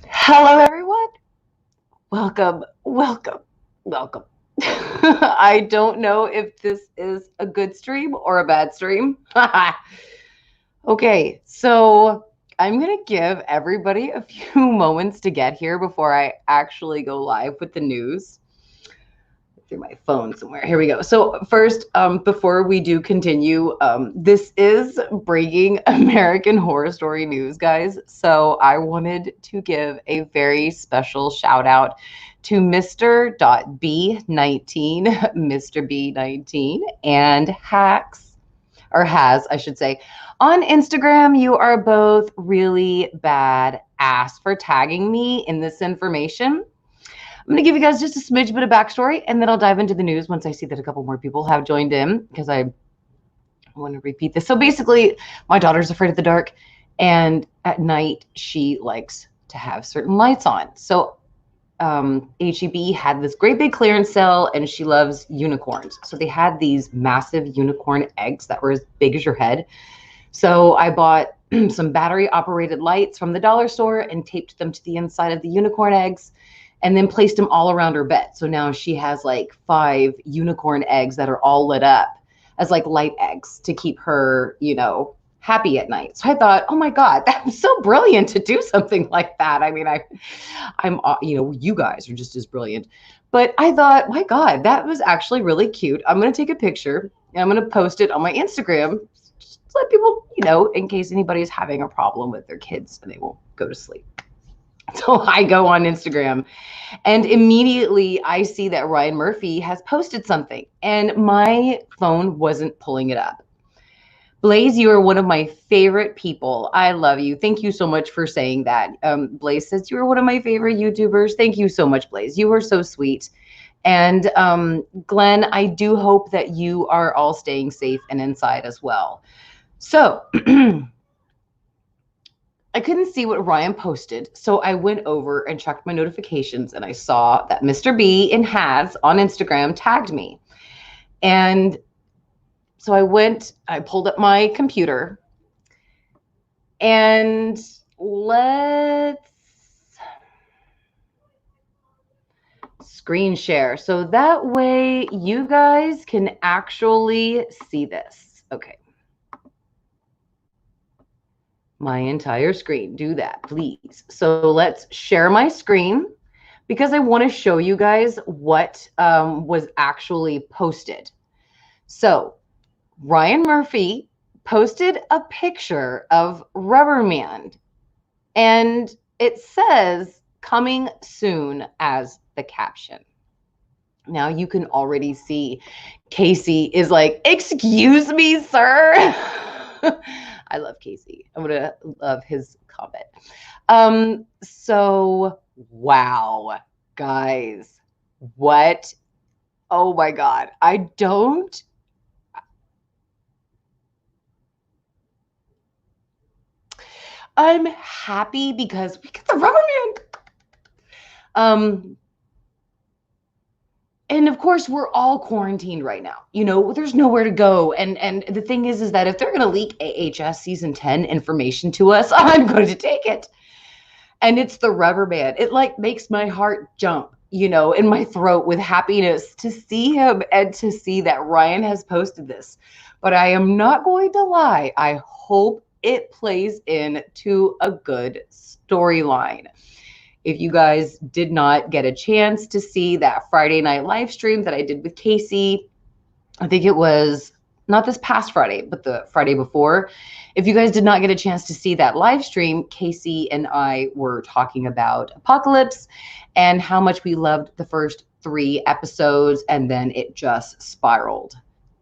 Hello, everyone. Welcome, welcome, welcome. I don't know if this is a good stream or a bad stream. Okay, so I'm going to give everybody a few moments to get here before I actually go live with the news. Through my phone somewhere. Here we go. So first, before we do continue, this is breaking American Horror Story news, guys. So I wanted to give a very special shout out to Mr. B19, Mr. B19, and Hacks, or Has, I should say. On Instagram, you are both really bad ass for tagging me in this information. I'm going to give you guys just a smidge bit of backstory, and then I'll dive into the news once I see that a couple more people have joined in, because I want to repeat this. So basically, my daughter's afraid of the dark, and at night she likes to have certain lights on. So HEB had this great big clearance sale, and she loves unicorns. So they had these massive unicorn eggs that were as big as your head. So I bought some battery operated lights from the dollar store and taped them to the inside of the unicorn eggs, and then placed them all around her bed. So now she has like 5 unicorn eggs that are all lit up as like light eggs to keep her, happy at night. So I thought, oh my God, that was so brilliant to do something like that. I mean, I'm, you guys are just as brilliant. But I thought, my God, that was actually really cute. I'm going to take a picture and I'm going to post it on my Instagram. Just to let people, in case anybody's having a problem with their kids and they won't go to sleep. So I go on Instagram and immediately I see that Ryan Murphy has posted something and my phone wasn't pulling it up. Blaze, you are one of my favorite people. I love you. Thank you so much for saying that. Blaze says you are one of my favorite YouTubers. Thank you so much, Blaze. You are so sweet. And Glenn, I do hope that you are all staying safe and inside as well. So I couldn't see what Ryan posted, so I went over and checked my notifications, and I saw that Mr. B and Has on Instagram tagged me. And so I pulled up my computer, and let's screen share. So that way you guys can actually see this. Okay. My entire screen. Do that, please. So let's share my screen because I want to show you guys what was actually posted. So Ryan Murphy posted a picture of Rubberman, and it says coming soon as the caption. Now you can already see Casey is like, excuse me, sir. I love Casey. I'm going to love his comment. So, wow, guys, what? Oh my God. I'm happy because we get the Rubberman. And of course, we're all quarantined right now. There's nowhere to go. And the thing is that if they're going to leak AHS season 10 information to us, I'm going to take it. And it's the Rubberman. It like makes my heart jump, in my throat with happiness to see him and to see that Ryan has posted this. But I am not going to lie. I hope it plays into a good storyline. If you guys did not get a chance to see that Friday night live stream that I did with Casey, I think it was not this past Friday, but the Friday before. If you guys did not get a chance to see that live stream, Casey and I were talking about Apocalypse and how much we loved the first 3 episodes, and then it just spiraled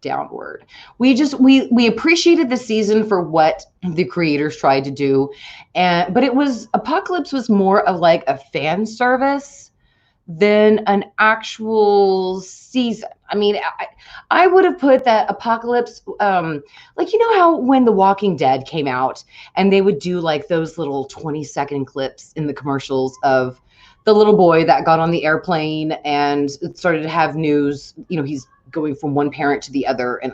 downward. We appreciated the season for what the creators tried to do, but Apocalypse was more of like a fan service than an actual season. I mean, I would have put that Apocalypse, like, how when The Walking Dead came out and they would do like those little 20-second clips in the commercials of the little boy that got on the airplane and started to have news, he's going from one parent to the other. And,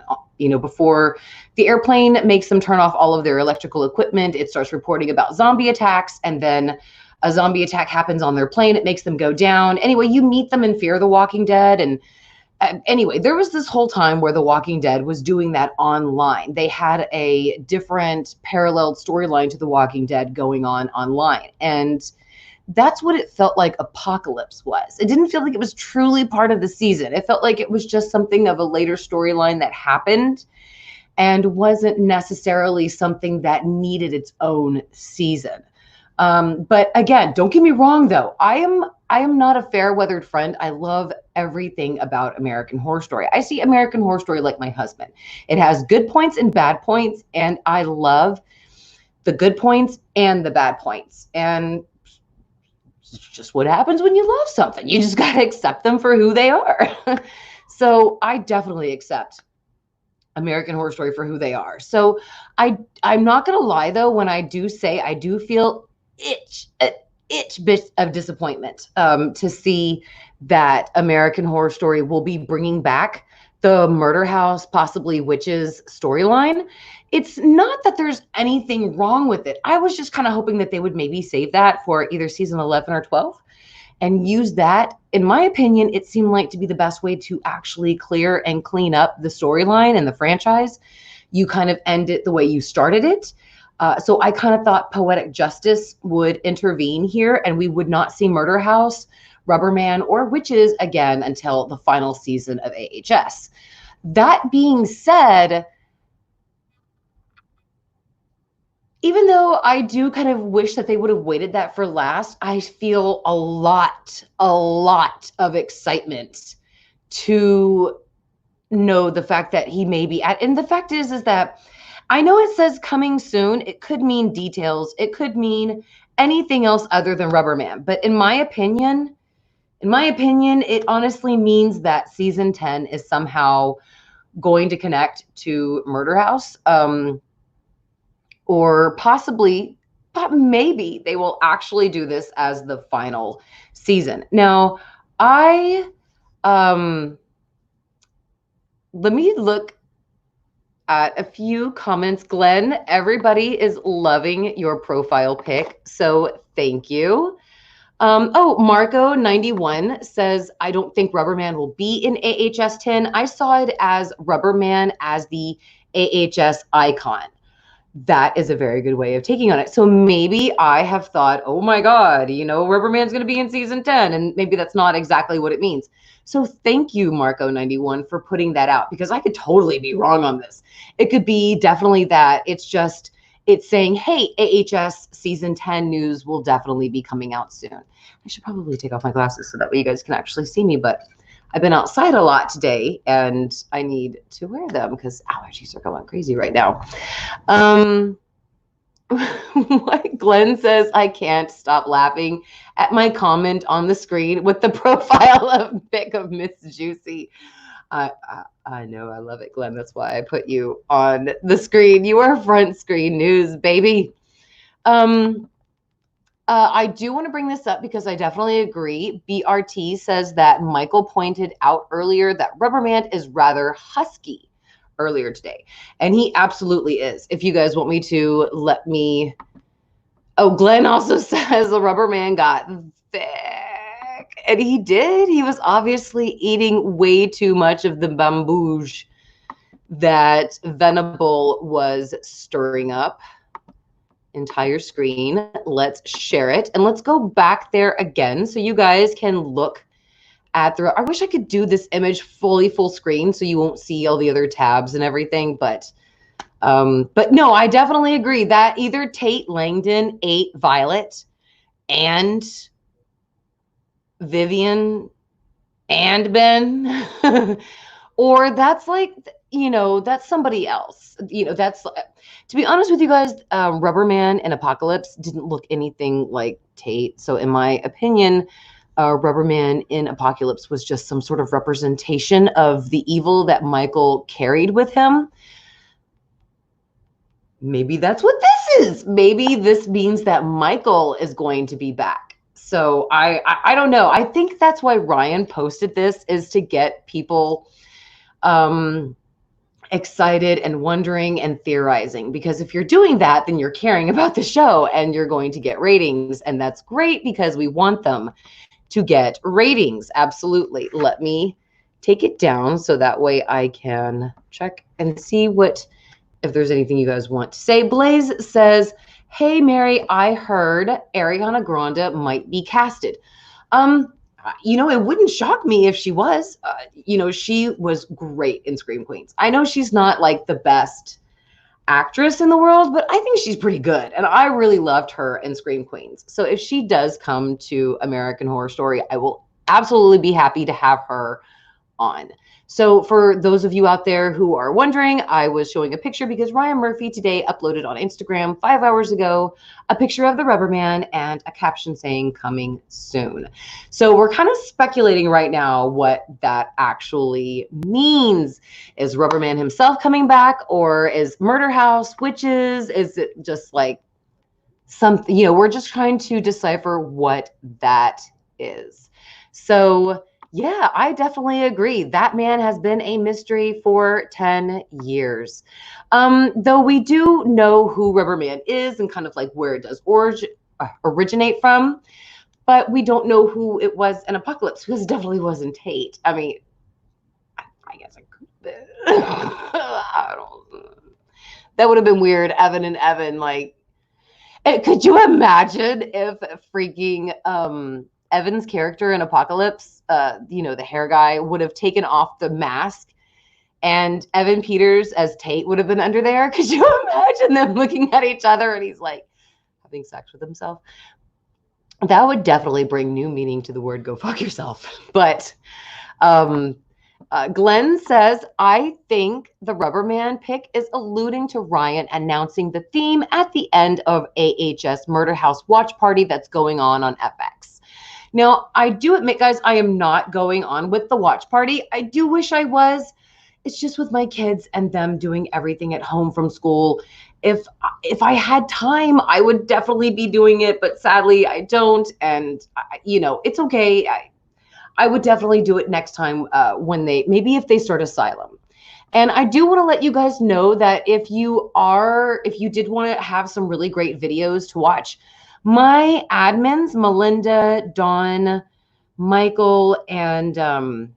before the airplane makes them turn off all of their electrical equipment, it starts reporting about zombie attacks. And then a zombie attack happens on their plane. It makes them go down. Anyway, you meet them in Fear the Walking Dead. And anyway, there was this whole time where The Walking Dead was doing that online. They had a different paralleled storyline to The Walking Dead going on online. And that's what it felt like Apocalypse was. It didn't feel like it was truly part of the season. It felt like it was just something of a later storyline that happened and wasn't necessarily something that needed its own season. But again, don't get me wrong though. I am not a fair weathered friend. I love everything about American Horror Story. I see American Horror Story like my husband. It has good points and bad points, and I love the good points and the bad points. And it's just what happens when you love something. You just got to accept them for who they are. So I definitely accept American Horror Story for who they are. So I'm not going to lie though, when I do say I do feel an itch bit of disappointment to see that American Horror Story will be bringing back the murder house, possibly witches storyline. It's not that there's anything wrong with it. I was just kind of hoping that they would maybe save that for either season 11 or 12 and use that. In my opinion, it seemed like to be the best way to actually clear and clean up the storyline and the franchise. You kind of end it the way you started it. So I kind of thought Poetic Justice would intervene here and we would not see Murder House, Rubberman, or Witches again until the final season of AHS. That being said, even though I do kind of wish that they would have waited that for last, I feel a lot of excitement to know the fact that he may be at, and the fact is that I know it says coming soon. It could mean details. It could mean anything else other than Rubberman. But in my opinion, it honestly means that season 10 is somehow going to connect to Murder House. Or possibly, but maybe they will actually do this as the final season. Now, let me look at a few comments. Glenn, everybody is loving your profile pic, so thank you. Oh, Marco91 says, I don't think Rubberman will be in AHS 10. I saw it as Rubberman as the AHS icon. That is a very good way of taking on it. So maybe I have thought, oh my God, Rubberman's going to be in season 10. And maybe that's not exactly what it means. So thank you, Marco91, for putting that out, because I could totally be wrong on this. It could be definitely that it's saying, hey, AHS season 10 news will definitely be coming out soon. I should probably take off my glasses so that way you guys can actually see me. But I've been outside a lot today and I need to wear them because allergies are going crazy right now. What Glenn says, I can't stop laughing at my comment on the screen with the profile of pic of Miss Juicy. I know, I love it, Glenn. That's why I put you on the screen. You are front screen news, baby. I do want to bring this up because I definitely agree. BRT says that Michael pointed out earlier that Rubberman is rather husky earlier today. And he absolutely is. If you guys want me to, let me. Oh, Glenn also says the Rubberman got thick. And he did. He was obviously eating way too much of the bambouge that Venable was stirring up. Entire screen. Let's share it and let's go back there again so you guys can look at the. I wish I could do this image fully full screen so you won't see all the other tabs and everything, but no, I definitely agree that either Tate Langdon ate Violet and Vivian and Ben or that's like, that's somebody else. That's, to be honest with you guys, Rubberman and Apocalypse didn't look anything like Tate. So in my opinion, Rubberman in Apocalypse was just some sort of representation of the evil that Michael carried with him. Maybe that's what this is. Maybe this means that Michael is going to be back. So I don't know. I think that's why Ryan posted this, is to get people excited and wondering and theorizing, because if you're doing that, then you're caring about the show and you're going to get ratings, and that's great because we want them to get ratings. Absolutely. Let me take it down so that way I can check and see if there's anything you guys want to say. Blaze says, hey Mary, I heard Ariana Grande might be casted. It wouldn't shock me if she was. She was great in Scream Queens. I know she's not like the best actress in the world, but I think she's pretty good. And I really loved her in Scream Queens. So if she does come to American Horror Story, I will absolutely be happy to have her on. So for those of you out there who are wondering, I was showing a picture because Ryan Murphy today uploaded on Instagram 5 hours ago a picture of the Rubber Man and a caption saying coming soon. So we're kind of speculating right now what that actually means. Is Rubber Man himself coming back, or is Murder House witches? Is it just like something, we're just trying to decipher what that is. So yeah, I definitely agree. That man has been a mystery for 10 years. Though we do know who Rubber Man is and kind of like where it does originate from, but we don't know who it was in Apocalypse, because it definitely wasn't Tate. I mean, I guess I could. That would have been weird. Evan and Evan, like, could you imagine if freaking Evan's character in Apocalypse, the hair guy, would have taken off the mask and Evan Peters as Tate would have been under there? Could you imagine them looking at each other and he's like having sex with himself? That would definitely bring new meaning to the word go fuck yourself. But Glenn says, I think the Rubber Man pick is alluding to Ryan announcing the theme at the end of AHS Murder House Watch Party that's going on FX. Now, I do admit, guys, I am not going on with the watch party. I do wish I was. It's just with my kids and them doing everything at home from school. If I had time, I would definitely be doing it, but sadly I don't. And it's okay. I would definitely do it next time if they start Asylum. And I do want to let you guys know that if you did want to have some really great videos to watch, my admins, Melinda, Dawn, Michael, and I'm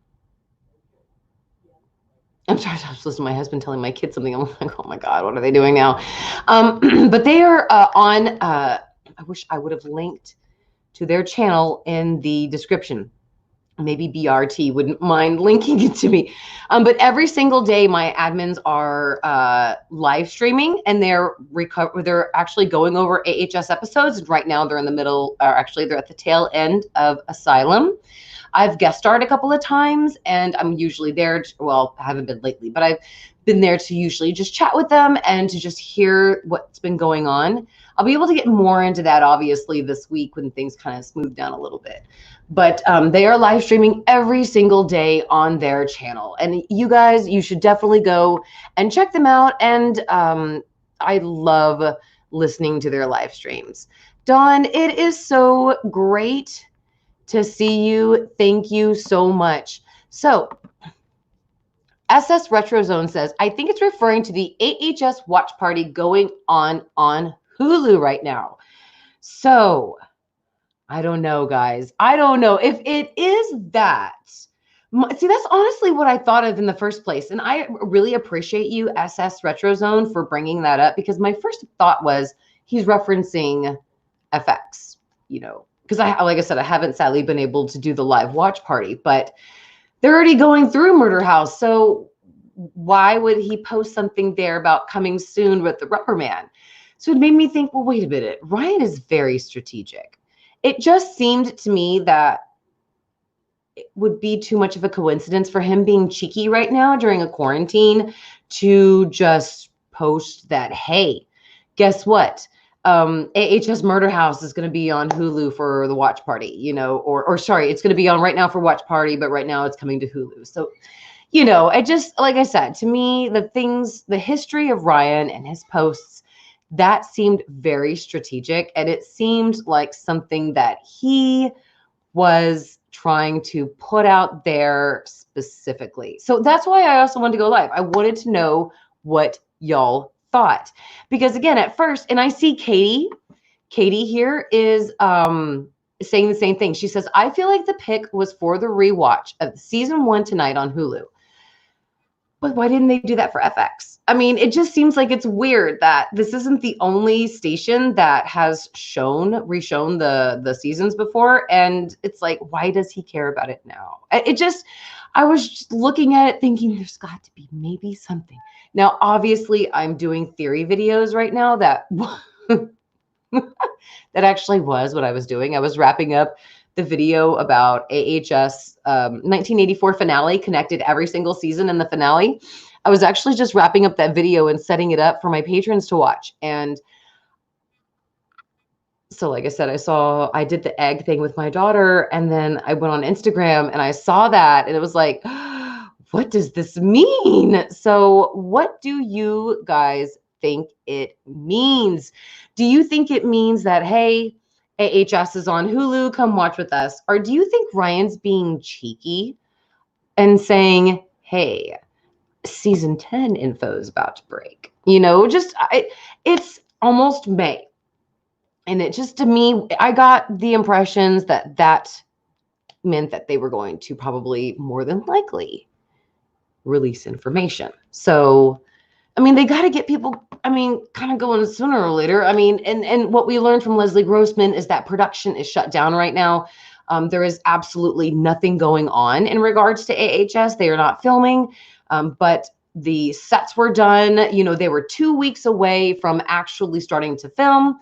sorry, I was listening to my husband telling my kids something. I'm like, oh my God, what are they doing now? But they are on, I wish I would have linked to their channel in the description. Maybe BRT wouldn't mind linking it to me. But every single day, my admins are live streaming, and they're actually going over AHS episodes. Right now, they're in the middle, or actually, they're at the tail end of Asylum. I've guest starred a couple of times, and I'm usually there. I haven't been lately, but I've been there to usually just chat with them and to just hear what's been going on. I'll be able to get more into that, obviously, this week when things kind of smooth down a little bit. But they are live streaming every single day on their channel. And you guys, you should definitely go and check them out. And I love listening to their live streams. Dawn, it is so great to see you. Thank you so much. So SS Retrozone says, I think it's referring to the AHS watch party going on Hulu right now. So I don't know, guys. I don't know if it is that. See, that's honestly what I thought of in the first place. And I really appreciate you, SS Retrozone, for bringing that up, because my first thought was he's referencing FX, because like I said, I haven't sadly been able to do the live watch party, but they're already going through Murder House. So why would he post something there about coming soon with the Rubber Man? So it made me think, well, wait a minute. Ryan is very strategic. It just seemed to me that it would be too much of a coincidence for him being cheeky right now during a quarantine to just post that, hey, guess what? AHS Murder House is going to be on Hulu for the watch party, or sorry, it's going to be on right now for watch party, but right now it's coming to Hulu. So, I just, like I said, to me, the history of Ryan and his posts, that seemed very strategic, and it seemed like something that he was trying to put out there specifically. So that's why I also wanted to go live. I wanted to know what y'all thought. Because again, at first, and I see Katie here is saying the same thing. She says, I feel like the pick was for the rewatch of season 1 tonight on Hulu. But why didn't they do that for FX? I mean, it just seems like it's weird that this isn't the only station that has reshown the seasons before. And it's like, why does he care about it now? I was just looking at it thinking there's got to be maybe something. Now, obviously, I'm doing theory videos right now that that actually was what I was doing. I was wrapping up the video about AHS 1984 finale, connected every single season in the finale. I was actually just wrapping up that video and setting it up for my patrons to watch. And so like I said, I did the egg thing with my daughter, and then I went on Instagram and I saw that, and it was like, what does this mean? So what do you guys think it means? Do you think it means that, hey, AHS is on Hulu, come watch with us? Or do you think Ryan's being cheeky and saying, hey, season 10 info is about to break? You know, it's almost May. And it just, to me, I got the impressions that meant that they were going to probably more than likely release information. So, I mean, they got to get people, kind of going sooner or later. And what we learned from Leslie Grossman is that production is shut down right now. There is absolutely nothing going on in regards to AHS. They are not filming, but the sets were done. You know, they were 2 weeks away from actually starting to film.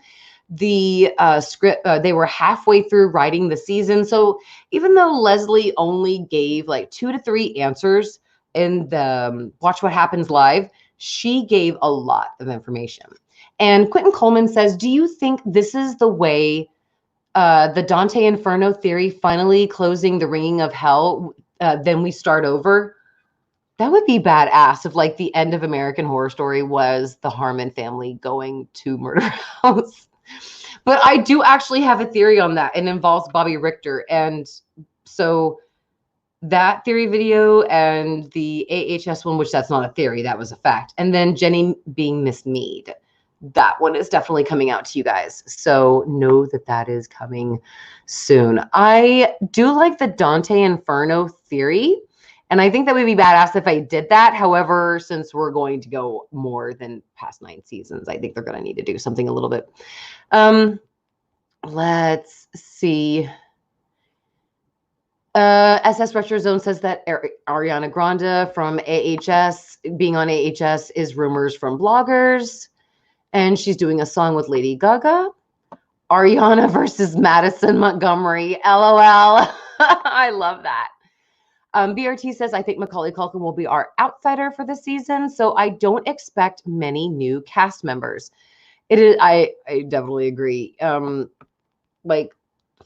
The script, they were halfway through writing the season. So even though Leslie only gave like 2 to 3 answers in the Watch What Happens Live, she gave a lot of information. And Quentin Coleman says, do you think this is the way the Dante Inferno theory finally closing the ringing of hell, then we start over? That would be badass if like the end of American Horror Story was the Harmon family going to Murder House. But I do actually have a theory on that. It involves Bobby Richter. And so that theory video and the AHS one, which that's not a theory, that was a fact. And then Jenny being Miss Mead. That one is definitely coming out to you guys. So know that that is coming soon. I do like the Dante Inferno theory. And I think that would be badass if I did that. However, since we're going to go more than past 9 seasons, I think they're going to need to do something a little bit. Let's see. SS Retro Zone says that Ariana Grande from AHS, being on AHS, is rumors from bloggers. And she's doing a song with Lady Gaga. Ariana versus Madison Montgomery. LOL. I love that. BRT says, I think Macaulay Culkin will be our outsider for the season, so I don't expect many new cast members. It is. I definitely agree. Like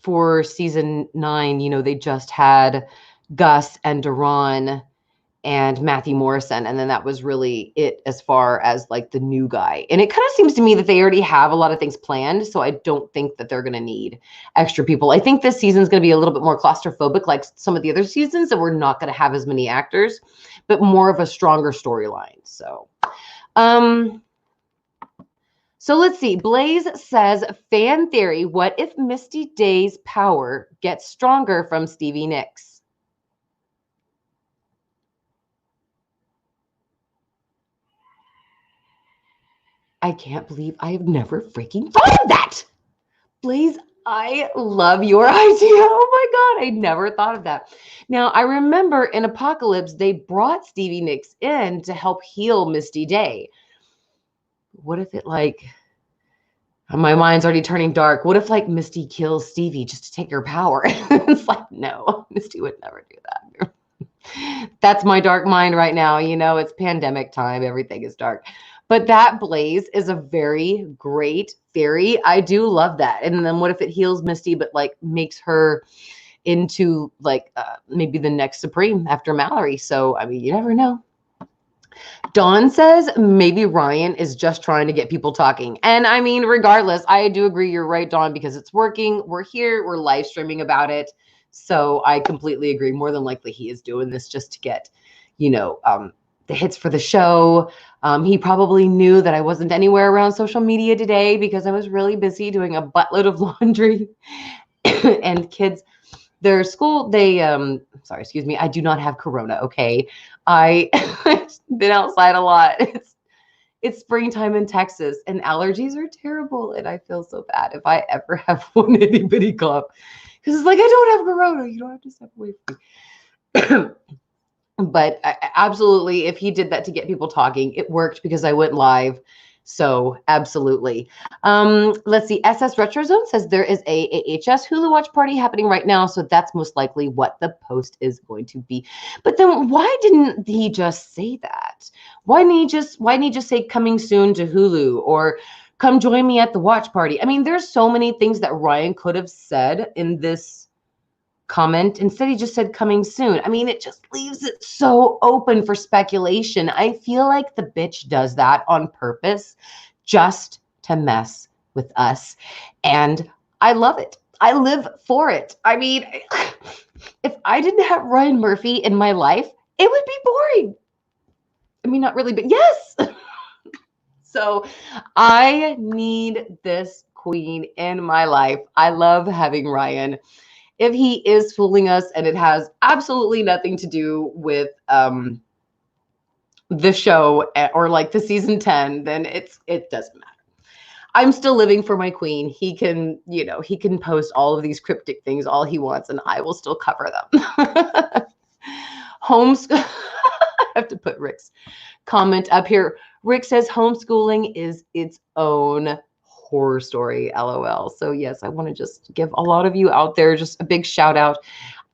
for season 9, you know, they just had Gus and Duran and Matthew Morrison, and then that was really it as far as like the new guy. And it kind of seems to me that they already have a lot of things planned, so I don't think that they're going to need extra people. I think this season is going to be a little bit more claustrophobic like some of the other seasons, and we're not going to have as many actors, but more of a stronger storyline. So let's see. Blaze says, fan theory, what if Misty Day's power gets stronger from Stevie Nicks? I can't believe I have never freaking thought of that. Blaze, I love your idea. Oh my God, I never thought of that. Now, I remember in Apocalypse, they brought Stevie Nicks in to help heal Misty Day. What if it like, my mind's already turning dark. What if like Misty kills Stevie just to take her power? It's like, no, Misty would never do that. That's my dark mind right now. You know, it's pandemic time. Everything is dark. But that Blaze is a very great theory. I do love that. And then what if it heals Misty, but like makes her into like maybe the next Supreme after Mallory? So, I mean, you never know. Dawn says maybe Ryan is just trying to get people talking. And I mean, regardless, I do agree. You're right, Dawn, because it's working. We're here. We're live streaming about it. So I completely agree. More than likely he is doing this just to get, the hits for the show. He probably knew that I wasn't anywhere around social media today because I was really busy doing a buttload of laundry and kids, their school, sorry, excuse me, I do not have corona, okay? I've been outside a lot. It's springtime in Texas and allergies are terrible and I feel so bad if I ever have one itty-bitty cough. Because it's like, I don't have corona. You don't have to step away from me. But absolutely, if he did that to get people talking, it worked because I went live. So absolutely. Let's see. SS Retrozone says there is a AHS Hulu watch party happening right now. So that's most likely what the post is going to be. But then why didn't he just say that? Why didn't he just say coming soon to Hulu or come join me at the watch party? I mean, there's so many things that Ryan could have said in this comment. Instead, he just said coming soon. I mean, it just leaves it so open for speculation. I feel like the bitch does that on purpose just to mess with us. And I love it. I live for it. I mean, if I didn't have Ryan Murphy in my life, it would be boring. I mean, not really, but yes. So I need this queen in my life. I love having Ryan. If he is fooling us and it has absolutely nothing to do with the show or like the season 10, then it doesn't matter. I'm still living for my queen. He can, he can post all of these cryptic things all he wants and I will still cover them. I have to put Rick's comment up here. Rick says homeschooling is its own horror story, LOL. So yes, I want to just give a lot of you out there just a big shout out.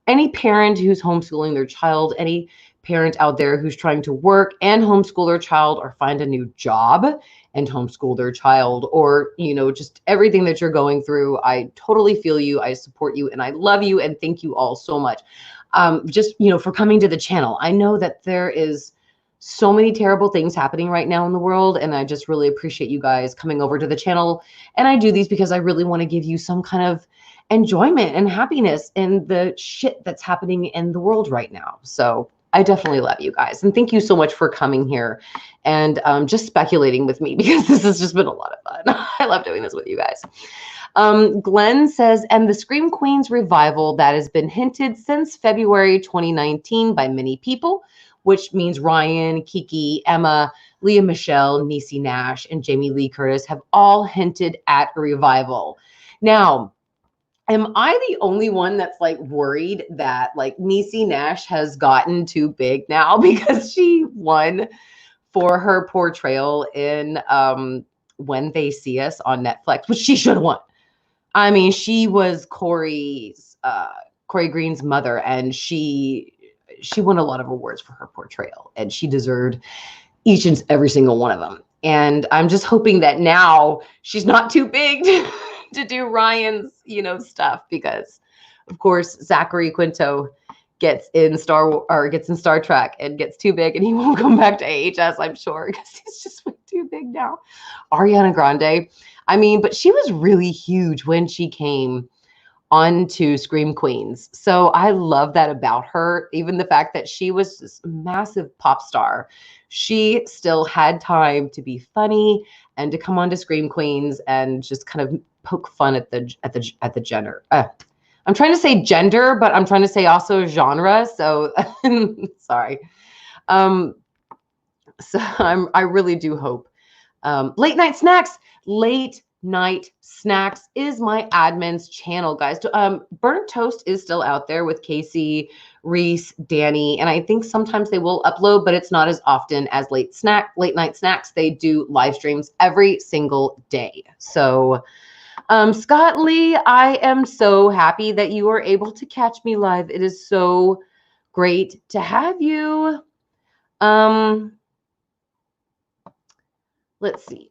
Any parent who's homeschooling their child, any parent out there who's trying to work and homeschool their child or find a new job and homeschool their child, or, just everything that you're going through, I totally feel you. I support you and I love you. And thank you all so much. Just, for coming to the channel. I know that there is so many terrible things happening right now in the world. And I just really appreciate you guys coming over to the channel. And I do these because I really want to give you some kind of enjoyment and happiness in the shit that's happening in the world right now. So I definitely love you guys. And thank you so much for coming here and just speculating with me because this has just been a lot of fun. I love doing this with you guys. Glenn says, and the Scream Queens revival that has been hinted since February 2019 by many people, which means Ryan, Kiki, Emma, Leah Michelle, Niecy Nash, and Jamie Lee Curtis have all hinted at a revival. Now, am I the only one that's like worried that like Niecy Nash has gotten too big now because she won for her portrayal in When They See Us on Netflix, which she should have won. I mean, she was Corey Green's mother, and she won a lot of awards for her portrayal, and she deserved each and every single one of them. And I'm just hoping that now she's not too big to do Ryan's, stuff, because of course Zachary Quinto gets in Star Trek and gets too big and he won't come back to AHS, I'm sure, because he's just way too big now. Ariana Grande, I mean, but she was really huge when she came onto Scream Queens. So I love that about her. Even the fact that she was this massive pop star, she still had time to be funny and to come onto Scream Queens and just kind of poke fun at the gender. I'm trying to say gender, but I'm trying to say also genre. So sorry. So I really do hope. Late Night Snacks is my admin's channel, guys. Burnt Toast is still out there with Casey, Reese, Danny, and I think sometimes they will upload, but it's not as often as Late Night Snacks. They do live streams every single day. So Scott Lee, I am so happy that you are able to catch me live. It is so great to have you. Let's see.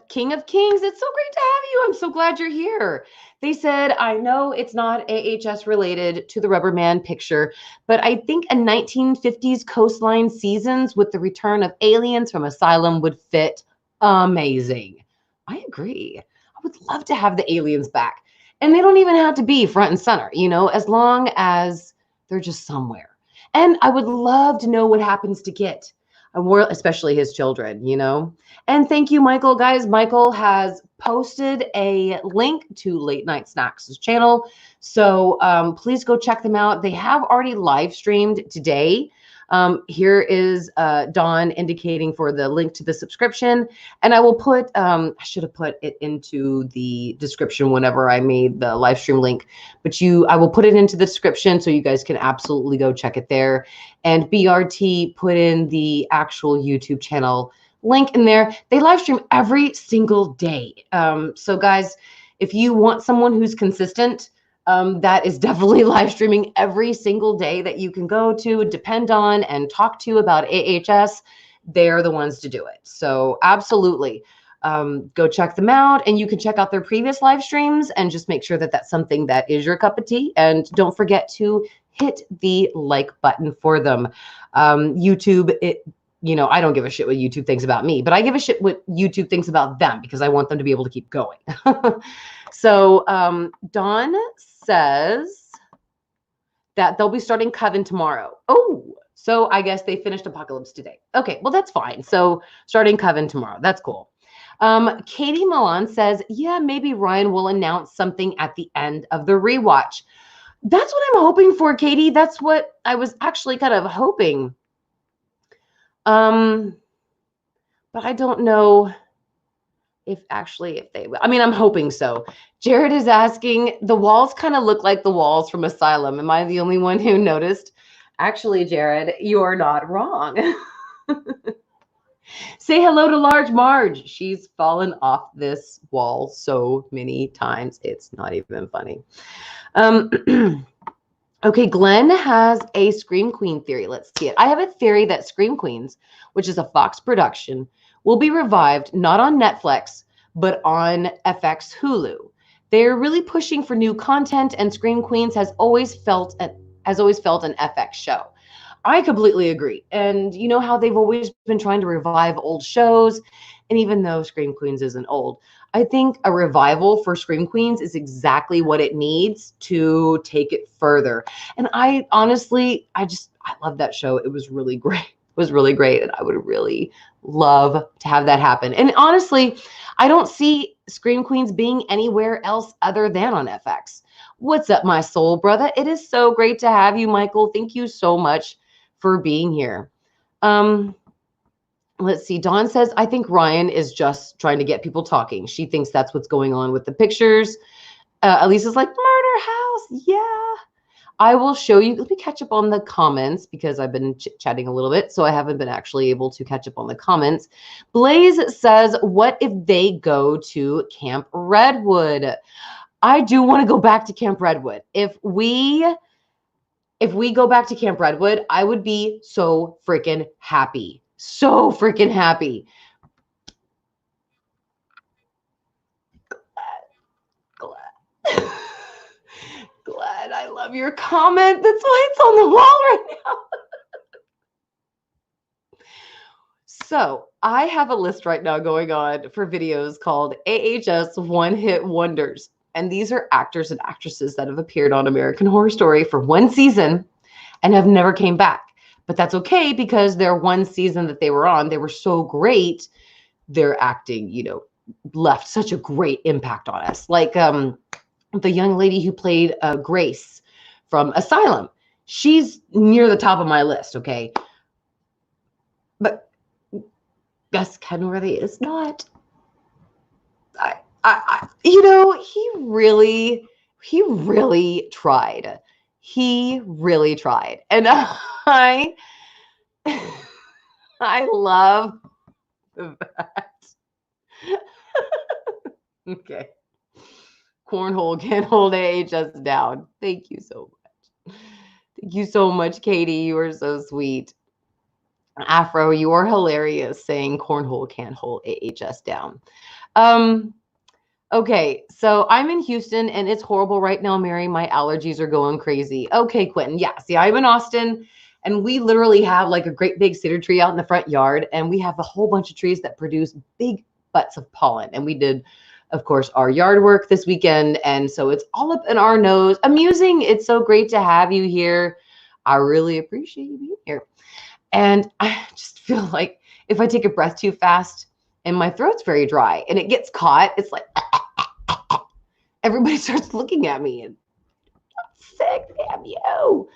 King of Kings, it's so great to have you. I'm so glad you're here. They said, I know it's not AHS related to the Rubber Man picture, but I think a 1950s coastline seasons with the return of aliens from Asylum would fit amazing. I agree. I would love to have the aliens back. And they don't even have to be front and center, you know, as long as they're just somewhere. And I would love to know what happens to Kit, especially his children, you know. And thank you, Michael. Guys, Michael has posted a link to Late Night Snacks' channel. So please go check them out. They have already live streamed today. Here is Dawn indicating for the link to the subscription. And I will put, I should have put it into the description whenever I made the live stream link, but I will put it into the description so you guys can absolutely go check it there. And BRT put in the actual YouTube channel link in there. They live stream every single day. So guys, if you want someone who's consistent, that is definitely live streaming every single day that you can go to, depend on, and talk to about AHS. They're the ones to do it. So absolutely, go check them out, and you can check out their previous live streams and just make sure that that's something that is your cup of tea. And don't forget to hit the like button for them. YouTube, you know, I don't give a shit what YouTube thinks about me, but I give a shit what YouTube thinks about them because I want them to be able to keep going. So Dawn says that they'll be starting Coven tomorrow. Oh, so I guess they finished Apocalypse today. Okay, well, that's fine. So starting Coven tomorrow. That's cool. Katie Milan says, yeah, maybe Ryan will announce something at the end of the rewatch. That's what I'm hoping for, Katie. That's what I was actually kind of hoping. But I don't know if they will. I mean, I'm hoping so. Jared is asking, the walls kind of look like the walls from Asylum. Am I the only one who noticed? Actually, Jared, you're not wrong. Say hello to Large Marge. She's fallen off this wall so many times. It's not even funny. Okay, Glenn has a Scream Queen theory. Let's see it. I have a theory that Scream Queens, which is a Fox production, will be revived not on Netflix, but on FX Hulu. They're really pushing for new content, and Scream Queens has always felt an FX show. I completely agree. And you know how they've always been trying to revive old shows, and even though Scream Queens isn't old, I think a revival for Scream Queens is exactly what it needs to take it further. And I honestly, I love that show. It was really great. It was really great. And I would really love to have that happen. And honestly, I don't see Scream Queens being anywhere else other than on FX. What's up, my soul brother? It is so great to have you, Michael. Thank you so much for being here. Let's see. Dawn says, I think Ryan is just trying to get people talking. She thinks that's what's going on with the pictures. Elisa's like, murder house. Yeah. I will show you. Let me catch up on the comments because I've been chatting a little bit, so I haven't been actually able to catch up on the comments. Blaze says, what if they go to Camp Redwood? I do want to go back to Camp Redwood. If we go back to Camp Redwood, I would be so freaking happy. So freaking happy. Glad. I love your comment. That's why it's on the wall right now. So I have a list right now going on for videos called AHS One Hit Wonders. And these are actors and actresses that have appeared on American Horror Story for one season and have never came back. But that's okay because their one season that they were on, they were so great. Their acting, you know, left such a great impact on us. Like the young lady who played Grace from Asylum. She's near the top of my list, okay? But Gus Kenworthy is not. You know, he really tried. He really tried. And I love that. Okay. Cornhole can't hold AHS down. Thank you so much. Thank you so much, Katie. You are so sweet. Afro, you are hilarious saying cornhole can't hold AHS down. Okay, so I'm in Houston and it's horrible right now, Mary. My allergies are going crazy. Okay, Quentin. Yeah, see, I'm in Austin and we literally have like a great big cedar tree out in the front yard, and we have a whole bunch of trees that produce big butts of pollen. And we did of course, our yard work this weekend. And so it's all up in our nose. Amusing. It's so great to have you here. I really appreciate you being here. And I just feel like if I take a breath too fast and my throat's very dry and it gets caught, it's like everybody starts looking at me and I'm sick, damn you.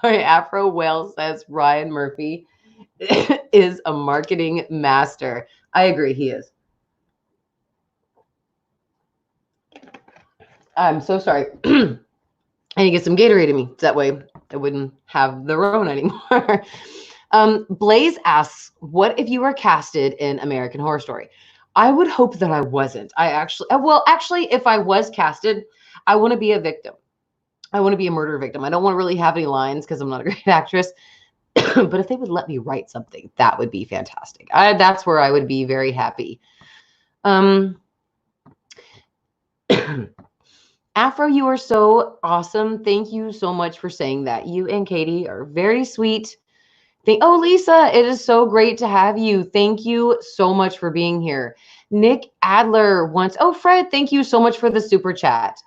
Afro Whale says Ryan Murphy is a marketing master. I agree, he is. I'm so sorry. I need to get some Gatorade in me. That way I wouldn't have the Rona anymore. Blaze asks, what if you were casted in American Horror Story? I would hope that I wasn't. Actually, if I was casted, I want to be a victim. I want to be a murder victim. I don't want to really have any lines because I'm not a great actress. But if they would let me write something, that would be fantastic. That's where I would be very happy. Afro, you are so awesome. Thank you so much for saying that. You and Katie are very sweet. Oh, Lisa, it is so great to have you. Thank you so much for being here. Nick Adler wants, Fred, thank you so much for the super chat.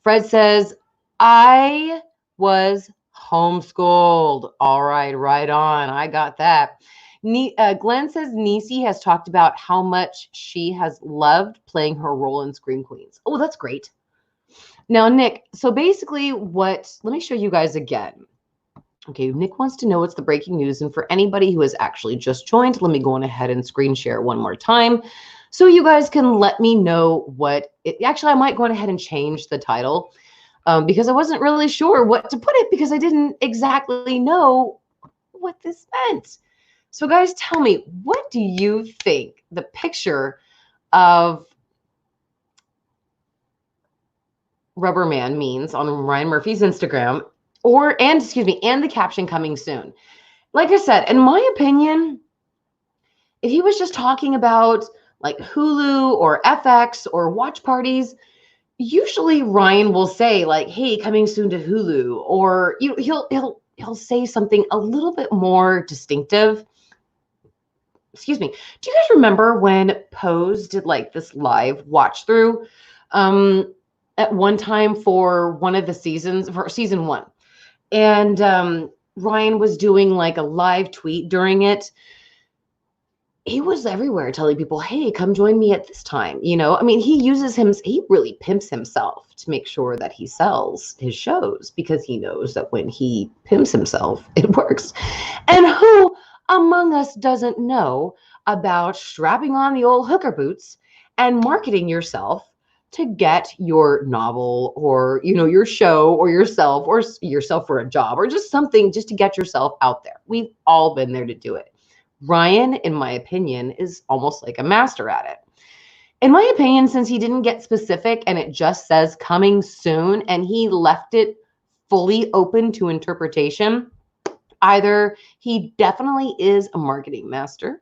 Fred says, I was homeschooled. All right, right on. I got that. Glenn says Niecy has talked about how much she has loved playing her role in Scream Queens. Oh, that's great. Now, Nick, so basically let me show you guys again. Okay, Nick wants to know what's the breaking news. And for anybody who has actually just joined, let me go on ahead and screen share one more time so you guys can let me know actually, I might go on ahead and change the title because I wasn't really sure what to put it because I didn't exactly know what this meant. So guys, tell me, what do you think the picture of Rubber Man means on Ryan Murphy's Instagram and the caption coming soon? Like I said, in my opinion, if he was just talking about like Hulu or FX or watch parties, usually Ryan will say like, hey, coming soon to Hulu, or he'll say something a little bit more distinctive. Excuse me. Do you guys remember when Pose did like this live watch through at one time for one of the seasons, for season 1? And Ryan was doing like a live tweet during it. He was everywhere telling people, hey, come join me at this time. I mean, he really pimps himself to make sure that he sells his shows because he knows that when he pimps himself, it works. And who among us doesn't know about strapping on the old hooker boots and marketing yourself to get your novel or, your show or yourself for a job or just something just to get yourself out there? We've all been there to do it. Ryan, in my opinion, is almost like a master at it. In my opinion, since he didn't get specific and it just says coming soon and he left it fully open to interpretation, either he definitely is a marketing master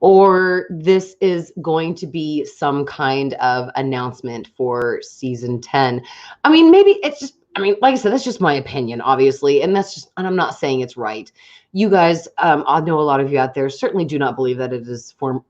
or this is going to be some kind of announcement for season 10. I mean, maybe it's just, like I said, that's just my opinion, obviously. And I'm not saying it's right. You guys, I know a lot of you out there certainly do not believe that it is for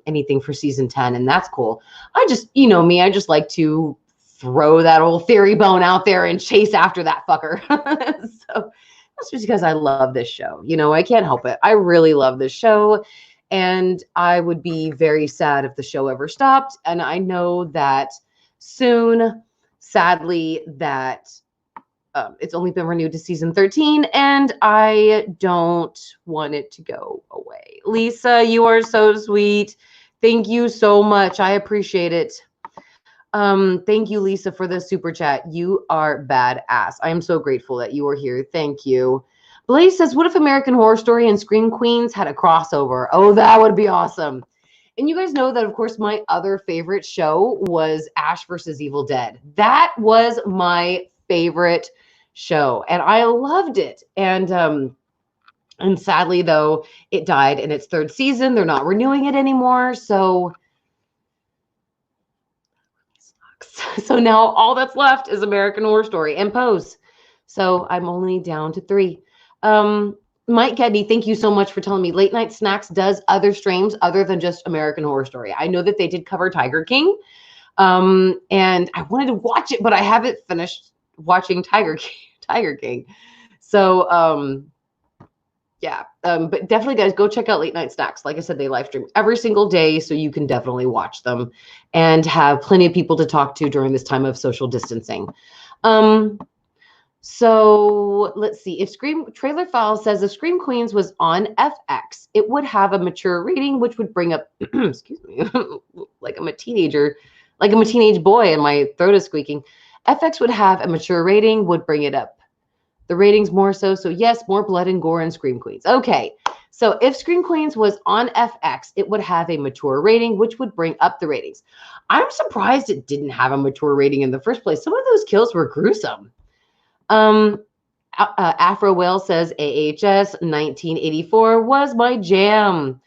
anything for season 10. And that's cool. I just, me, I just like to throw that old theory bone out there and chase after that fucker. So that's just because I love this show. I can't help it. I really love this show. And I would be very sad if the show ever stopped. And I know that soon, sadly, that it's only been renewed to season 13, and I don't want it to go away. Lisa, you are so sweet. Thank you so much. I appreciate it. Thank you, Lisa, for the super chat. You are badass. I am so grateful that you are here. Thank you. Blaze says, what if American Horror Story and Scream Queens had a crossover? Oh, that would be awesome. And you guys know that, of course, my other favorite show was Ash versus Evil Dead. That was my favorite show, and I loved it. And sadly, though, it died in its 3rd season. They're not renewing it anymore, so sucks. So now all that's left is American Horror Story and Pose. So I'm only down to 3. Mike Gedney, thank you so much for telling me Late Night Snacks does other streams other than just American Horror Story. I know that they did cover Tiger King, and I wanted to watch it, but I haven't finished watching Tiger King. Tiger King. So, yeah, but definitely, guys, go check out Late Night Snacks. Like I said, they live stream every single day, so you can definitely watch them and have plenty of people to talk to during this time of social distancing. So let's see. If Scream Trailer File says if Scream Queens was on FX, it would have a mature rating, which would bring up, excuse me, like I'm a teenager, like I'm a teenage boy and my throat is squeaking. FX would have a mature rating, would bring it up the ratings more so. So yes, more blood and gore in Scream Queens. Okay. So if Scream Queens was on FX, it would have a mature rating, which would bring up the ratings. I'm surprised it didn't have a mature rating in the first place. Some of those kills were gruesome. Afro Whale says AHS 1984 was my jam.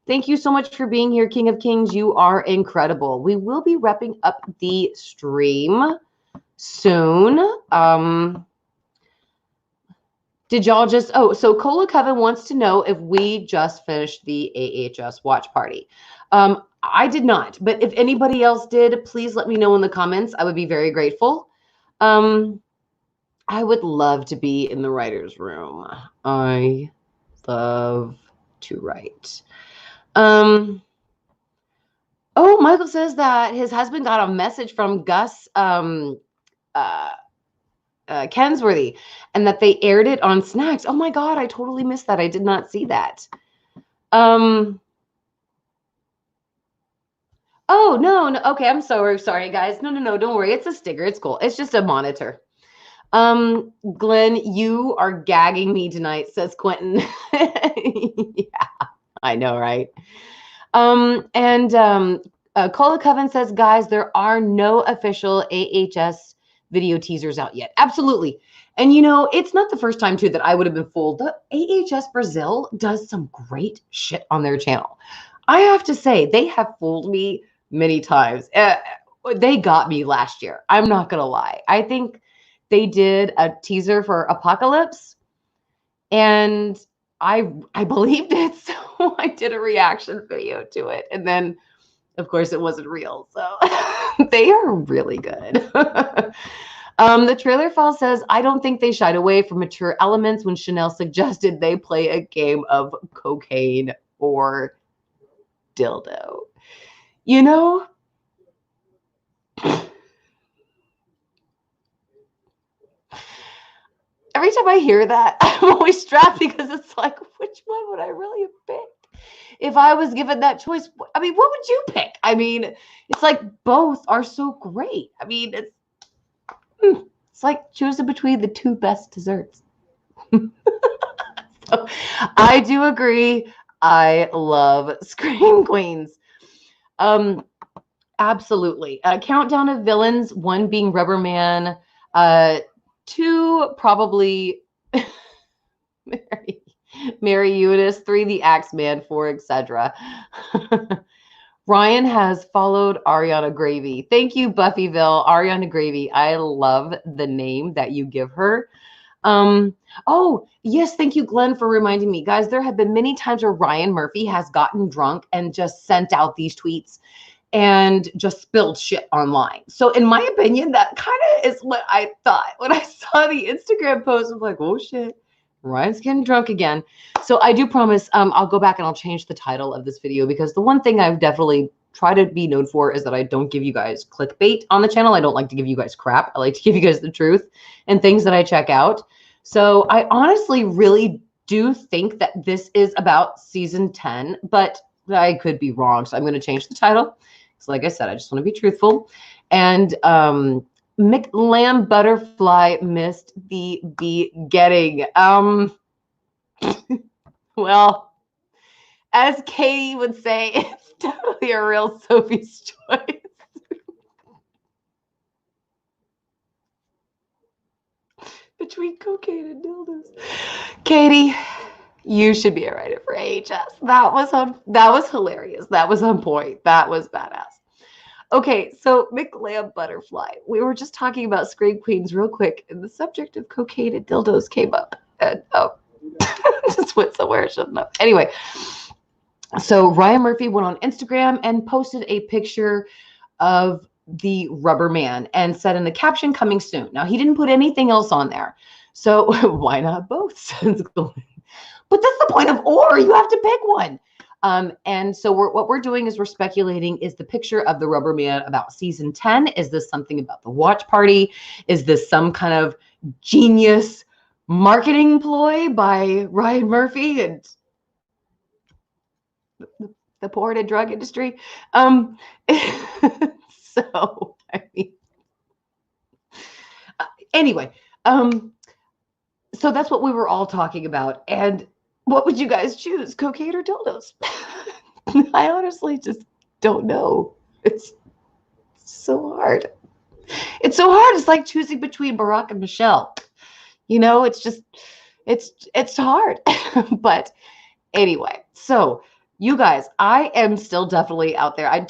Thank you so much for being here, King of Kings. You are incredible. We will be wrapping up the stream soon. Did y'all just, so Cola Coven wants to know if we just finished the AHS watch party. I did not, but if anybody else did, please let me know in the comments. I would be very grateful. I would love to be in the writer's room. I love to write. Oh, Michael says that his husband got a message from Gus Kensworthy and that they aired it on Snacks. Oh my God, I totally missed that. I did not see that. Oh, no. Okay, I'm so sorry, guys. No, don't worry. It's a sticker. It's cool. It's just a monitor. Glenn, you are gagging me tonight, says Quentin. Yeah, I know, right? Cola Coven says, guys, there are no official AHS video teasers out yet. Absolutely. And you know, it's not the first time too that I would have been fooled. The AHS Brazil does some great shit on their channel. I have to say, they have fooled me many times. They got me last year. I'm not gonna lie. I think they did a teaser for Apocalypse, and I believed it, so I did a reaction video to it, and then, of course, it wasn't real. So they are really good. The trailer file says, I don't think they shied away from mature elements when Chanel suggested they play a game of cocaine or dildo. You know, every time I hear that, I'm always strapped because it's like, which one would I really have picked? If I was given that choice, I mean, what would you pick? I mean, it's like both are so great. I mean, it's like choosing between the two best desserts. So I do agree. I love Scream Queens. Absolutely. Countdown of villains, 1 being Rubber Man, 2 probably Mary Eunice, 3 the Axeman, 4 etc. Ryan has followed Ariana Gravy. Thank you, Buffyville. Ariana Gravy. I love the name that you give her. Oh, yes, thank you, Glenn, for reminding me. Guys, there have been many times where Ryan Murphy has gotten drunk and just sent out these tweets and just spilled shit online. So in my opinion, that kind of is what I thought when I saw the Instagram post. I'm like, oh shit, Ryan's getting drunk again. So I do promise I'll go back and I'll change the title of this video, because the one thing I've definitely tried to be known for is that I don't give you guys clickbait on the channel. I don't like to give you guys crap. I like to give you guys the truth and things that I check out. So I honestly really do think that this is about season 10, but I could be wrong. So I'm going to change the title. So like I said, I just want to be truthful. And McLam Butterfly missed the begetting. Well, as Katie would say, it's definitely a real Sophie's choice. Between cocaine and dildos. Katie, you should be a writer for AHS. That was hilarious. That was on point. That was badass. Okay, so McLam Butterfly. We were just talking about Scream Queens real quick, and the subject of cocaine and dildos came up. And Just went somewhere I shouldn't have. Anyway, so Ryan Murphy went on Instagram and posted a picture of the rubber man and said in the caption, coming soon. Now, he didn't put anything else on there. So why not both? But that's the point of or. You have to pick one. And so what we're doing is we're speculating, is the picture of the rubber man about season 10? Is this something about the watch party? Is this some kind of genius marketing ploy by Ryan Murphy and the porn and drug industry? So, I mean, anyway, so that's what we were all talking about. And what would you guys choose, cocaine or dildos? I honestly just don't know. It's so hard. It's so hard. It's like choosing between Barack and Michelle. You know, it's just, it's hard. But anyway, so you guys, I am still definitely out there. I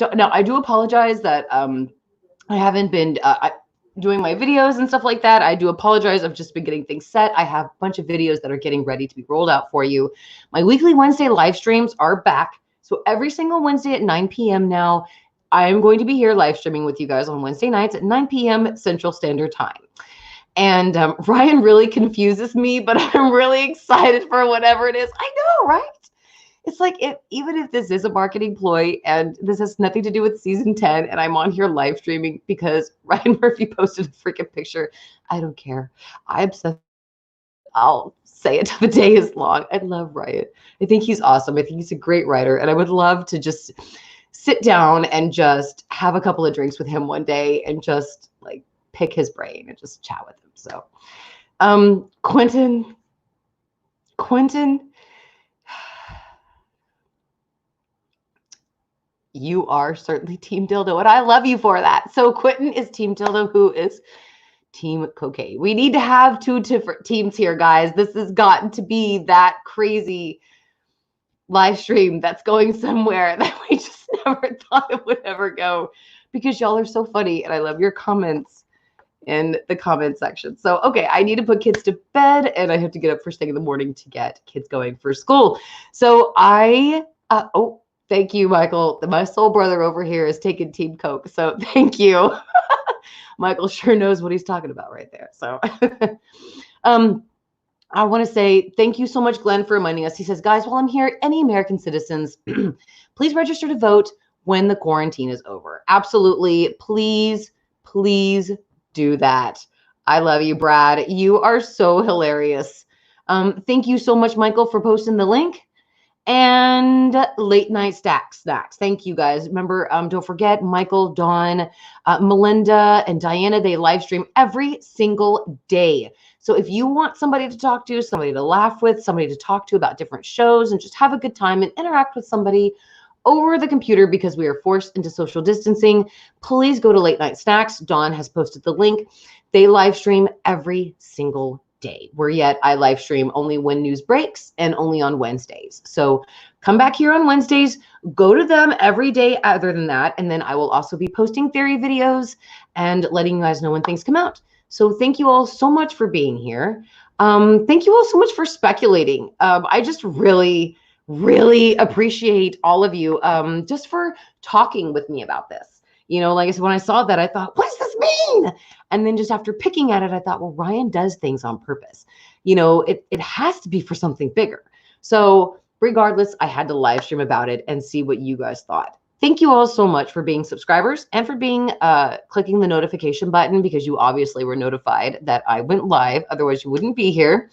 do apologize that I haven't been doing my videos and stuff like that. I do apologize. I've just been getting things set. I have a bunch of videos that are getting ready to be rolled out for you. My weekly Wednesday live streams are back. So every single Wednesday at 9 p.m. now, I'm going to be here live streaming with you guys on Wednesday nights at 9 p.m. Central Standard Time. And Ryan really confuses me, but I'm really excited for whatever it is. I know, right? It's like, even if this is a marketing ploy and this has nothing to do with season 10 and I'm on here live streaming because Ryan Murphy posted a freaking picture, I don't care. I'm obsessed. I'll say it till the day is long. I love Ryan. I think he's awesome. I think he's a great writer. And I would love to just sit down and just have a couple of drinks with him one day and just like pick his brain and just chat with him. So, Quentin, you are certainly Team Dildo, and I love you for that. So Quentin is Team Dildo, who is Team Cocaine. We need to have two different teams here, guys. This has gotten to be that crazy live stream that's going somewhere that we just never thought it would ever go, because y'all are so funny, and I love your comments in the comment section. So, okay, I need to put kids to bed, and I have to get up first thing in the morning to get kids going for school. So thank you, Michael. My soul brother over here is taking Team Coke. So thank you. Michael sure knows what he's talking about right there. So I want to say thank you so much, Glenn, for reminding us. He says, guys, while I'm here, any American citizens, please register to vote when the quarantine is over. Absolutely. Please, please do that. I love you, Brad. You are so hilarious. Thank you so much, Michael, for posting the link. And late night snacks. Thank you, guys. Remember, don't forget, Michael, Dawn, Melinda, and Diana, they live stream every single day. So if you want somebody to talk to, somebody to laugh with, somebody to talk to about different shows and just have a good time and interact with somebody over the computer because we are forced into social distancing, please go to Late Night Snacks. Dawn has posted the link. They live stream every single day, where yet I live stream only when news breaks and only on Wednesdays. So come back here on Wednesdays, go to them every day other than that. And then I will also be posting theory videos and letting you guys know when things come out. So thank you all so much for being here. Thank you all so much for speculating. I just really, really appreciate all of you just for talking with me about this. You know, like I said, when I saw that, I thought, what does this mean? And then just after picking at it, I thought, well, Ryan does things on purpose. You know, it has to be for something bigger. So regardless, I had to live stream about it and see what you guys thought. Thank you all so much for being subscribers and for being clicking the notification button, because you obviously were notified that I went live. Otherwise, you wouldn't be here.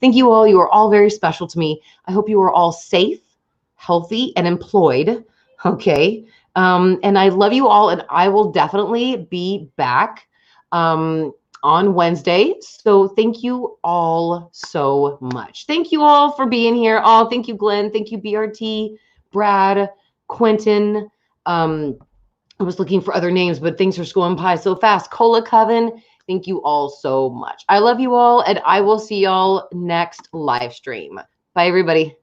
Thank you all. You are all very special to me. I hope you are all safe, healthy, and employed. Okay. And I love you all, and I will definitely be back on Wednesday. So thank you all so much. Thank you all for being here. Oh, thank you, Glenn. Thank you, BRT, Brad, Quentin. I was looking for other names, but things are going by so fast. Cola Coven. Thank you all so much. I love you all, and I will see y'all next live stream. Bye, everybody.